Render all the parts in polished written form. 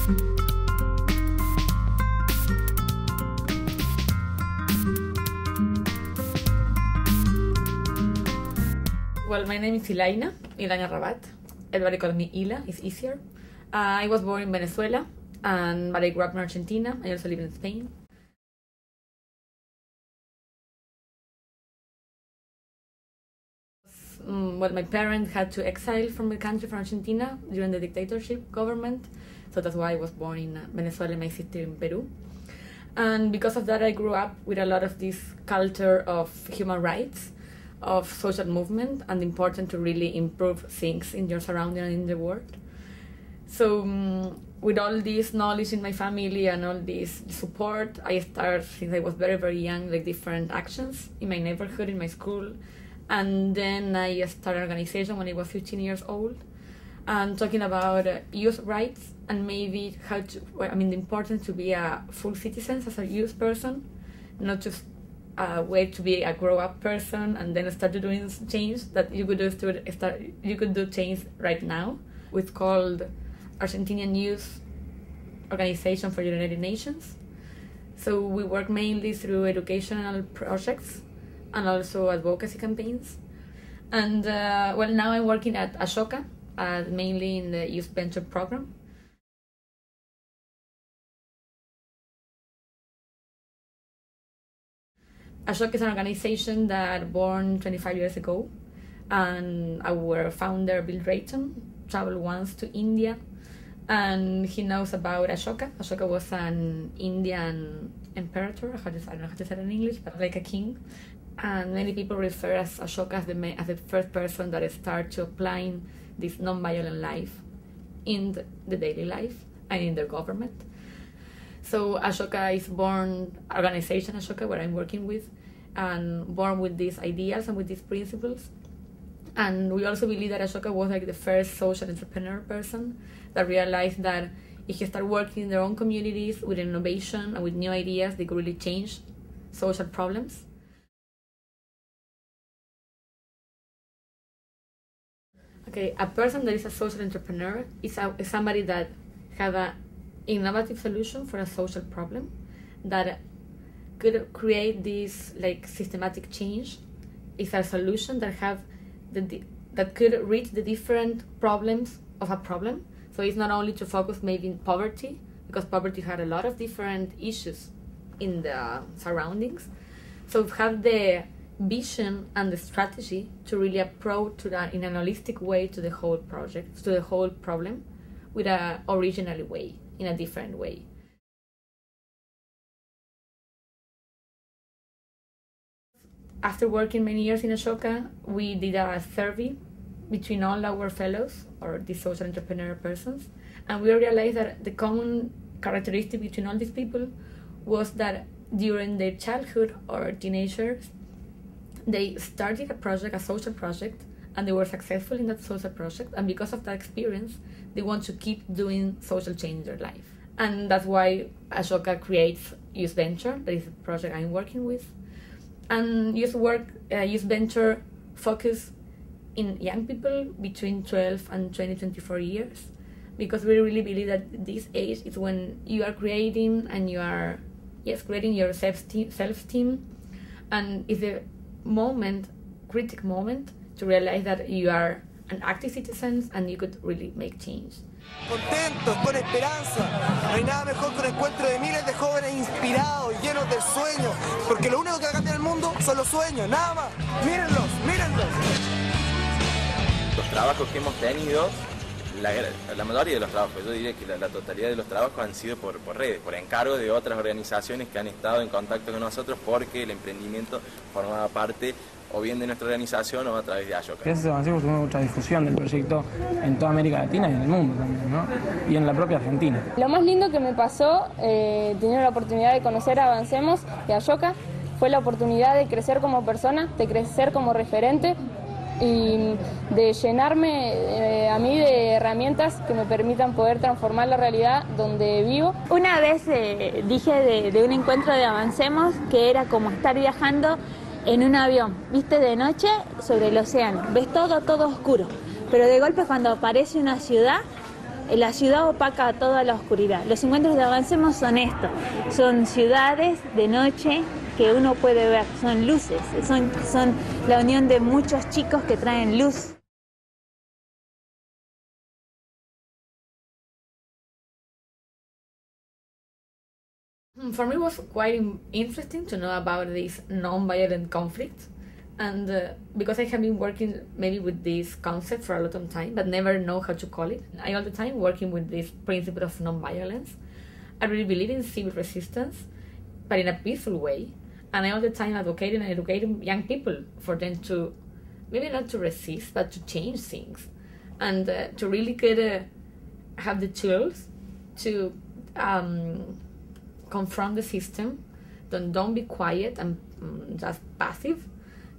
Well, my name is Ilaina Rabbat. Everybody calls me Ila, it's easier. I was born in Venezuela, but I grew up in Argentina. I also live in Spain. Well, my parents had to exile from the country, from Argentina, during the dictatorship government. So that's why I was born in Venezuela, my sister in Peru. And because of that, I grew up with a lot of this culture of human rights, of social movement, and important to really improve things in your surrounding and in the world. So with all this knowledge in my family and all this support, I started since I was very, very young, like different actions in my neighborhood, in my school. And then I started an organization when I was 15 years old, and talking about youth rights and maybe how to, the importance to be a full citizen as a youth person, not just way to be a grow-up person and then start doing change that you could do. You could do change right now. It's called Argentinian Youth Organization for the United Nations. So we work mainly through educational projects and also advocacy campaigns. And well, now I'm working at Ashoka, mainly in the Youth Venture program. Ashoka is an organization that born 25 years ago, and our founder, Bill Drayton, traveled once to India, and he knows about Ashoka. Ashoka was an Indian emperor, I don't know how to say it in English, but like a king. And many people refer as Ashoka as the first person that started to applying this non-violent life in the daily life and in their government. So Ashoka is born, organization Ashoka, where I'm working with, and born with these ideas and with these principles. And we also believe that Ashoka was like the first social entrepreneur person that realized that if you start working in their own communities with innovation and with new ideas, they could really change social problems. Okay, a person that is a social entrepreneur is somebody that has an innovative solution for a social problem that could create this like systematic change. It's a solution that could reach the different problems of a problem. So it's not only to focus maybe in poverty, because poverty had a lot of different issues in the surroundings. So have the vision and the strategy to really approach to that in an holistic way to the whole project, to the whole problem, with an original way, in a different way. After working many years in Ashoka, we did a survey between all our fellows, or the social entrepreneur persons, and we realized that the common characteristic between all these people was that during their childhood or teenagers, they started a project, a social project, and they were successful in that social project, and because of that experience, they want to keep doing social change in their life. And that's why Ashoka creates Youth Venture, that is the project I'm working with. And Youth Venture focus in young people between 12 and 24 years, because we really believe that this age is when you are creating and you are creating your self-esteem, and it's a critical moment to realize that you are an active citizen and you could really make change. Contentos, con esperanza. No hay nada mejor que un encuentro de miles de jóvenes inspirados, llenos del sueño, porque lo único que va a cambiar el mundo son los sueños, nada más. Mírenlos, mírenlos. Los trabajos que hemos tenido, la mayoría de los trabajos, yo diría que la totalidad de los trabajos han sido por redes, por encargo de otras organizaciones que han estado en contacto con nosotros porque el emprendimiento formaba parte o bien de nuestra organización o a través de Ashoka. Gracias a Avancemos tuvimos mucha difusión del proyecto en toda América Latina y en el mundo también, ¿no? Y en la propia Argentina. Lo más lindo que me pasó, tener la oportunidad de conocer a Avancemos y a Ashoka, fue la oportunidad de crecer como persona, de crecer como referente y de llenarme a mí de herramientas que me permitan poder transformar la realidad donde vivo. Una vez dije de un encuentro de Avancemos que era como estar viajando en un avión, viste, de noche sobre el océano, ves todo oscuro, pero de golpe cuando aparece una ciudad la ciudad opaca toda la oscuridad. Los encuentros de Avancemos son esto, son ciudades de noche que uno puede ver, son luces, son la unión de muchos chicos que traen luz. For me, it was quite interesting to know about this non-violent conflict, and because I have been working maybe with this concept for a lot of time, but never know how to call it. I all the time working with this principle of non-violence. I really believe in civil resistance, but in a peaceful way, and I all the time advocating and educating young people for them to, maybe not to resist, but to change things, and to really have the tools to confront the system. Don't be quiet and just passive,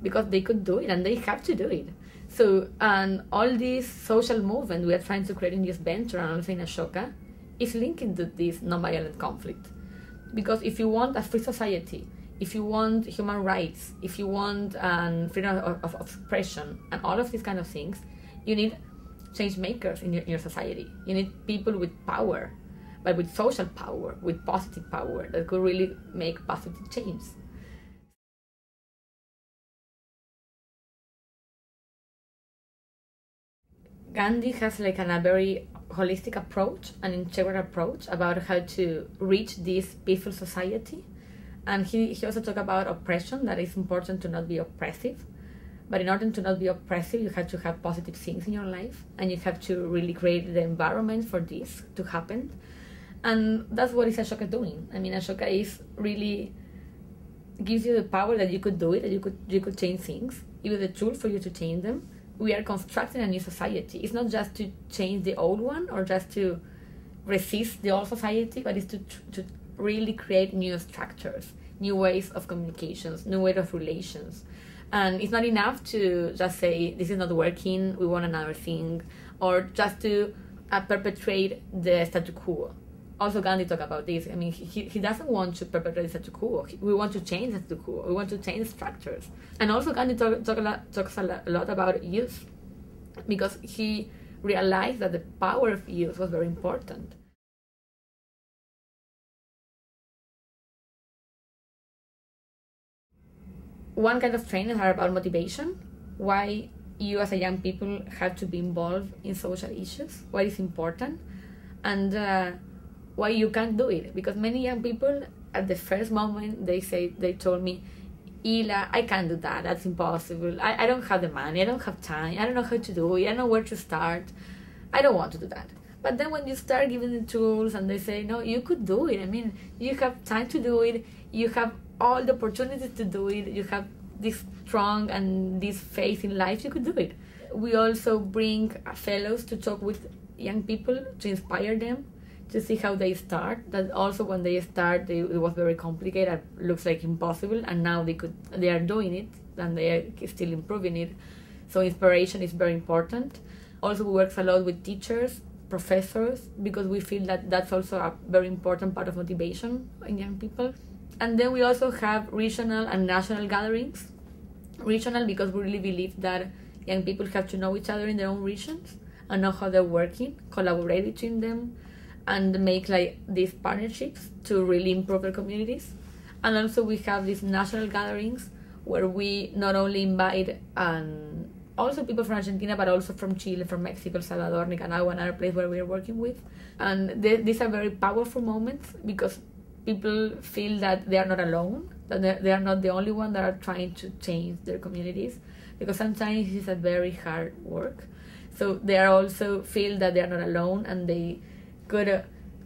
because they could do it and they have to do it. So, and all this social movement we are trying to create in this venture and also in Ashoka is linked to this nonviolent conflict. Because if you want a free society, if you want human rights, if you want freedom of expression and all of these kind of things, you need change makers in your society. You need people with power, but with social power, with positive power that could really make positive change. Gandhi has like a very holistic approach, an integral approach about how to reach this peaceful society. And he also talked about oppression, that it's important to not be oppressive. But in order to not be oppressive, you have to have positive things in your life, and you have to really create the environment for this to happen. And that's what is Ashoka doing. I mean, Ashoka is really gives you the power that you could do it, that you could change things, give you the tools for you to change them. We are constructing a new society. It's not just to change the old one or just to resist the old society, but it's to really create new structures, new ways of communications, new ways of relations. And it's not enough to just say, this is not working, we want another thing, or just to perpetrate the statu quo. Also, Gandhi talked about this. I mean, he doesn't want to perpetrate the statu quo. We want to change the statu quo. We want to change structures. And also, Gandhi talks a lot about youth, because he realized that the power of youth was very important. One kind of trainings are about motivation, why you as a young people have to be involved in social issues, why it's important, and why you can't do it. Because many young people at the first moment they told me, Ila, I can't do that, that's impossible, I don't have the money, I don't have time, I don't know how to do it, I don't know where to start, I don't want to do that. But then when you start giving the tools and they say, no, you could do it, I mean, you have time to do it, you have all the opportunities to do it, you have this strong and this faith in life, you could do it. We also bring fellows to talk with young people to inspire them, to see how they start. That also when they start, it was very complicated, it looks like impossible, and now they are doing it and they are still improving it. So inspiration is very important. Also, we work a lot with teachers, professors, because we feel that that's also a very important part of motivation in young people. And then we also have regional and national gatherings. Regional because we really believe that young people have to know each other in their own regions and know how they're working, collaborate between them, and make like these partnerships to really improve their communities. And also we have these national gatherings where we not only invite also people from Argentina, but also from Chile, from Mexico, El Salvador, Nicaragua, another place where we are working with. And these are very powerful moments because people feel that they are not alone, that they are not the only one that are trying to change their communities, because sometimes it's a very hard work. So they are also feel that they are not alone, and they could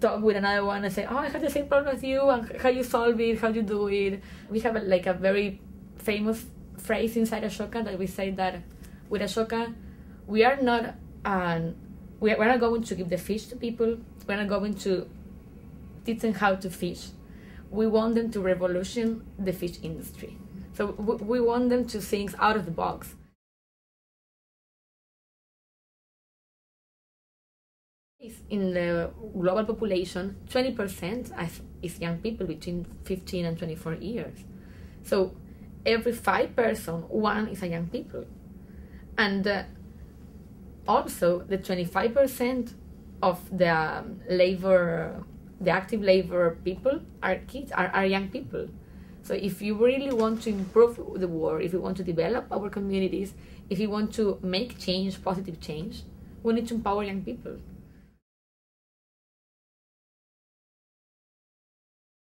talk with another one and say, oh, I have the same problem as you, and how you solve it, how you do it. We have a very famous phrase inside Ashoka that we say that with Ashoka, we are not we're not going to give the fish to people. We're not going to teach them how to fish. We want them to revolution the fish industry. So we want them to think out of the box. In the global population, 20% is young people between 15 and 24 years. So every 5 person, 1 is a young people. And also the 25% of the active labor people are kids, are young people. So if you really want to improve the world, if you want to develop our communities, if you want to make change, positive change, we need to empower young people.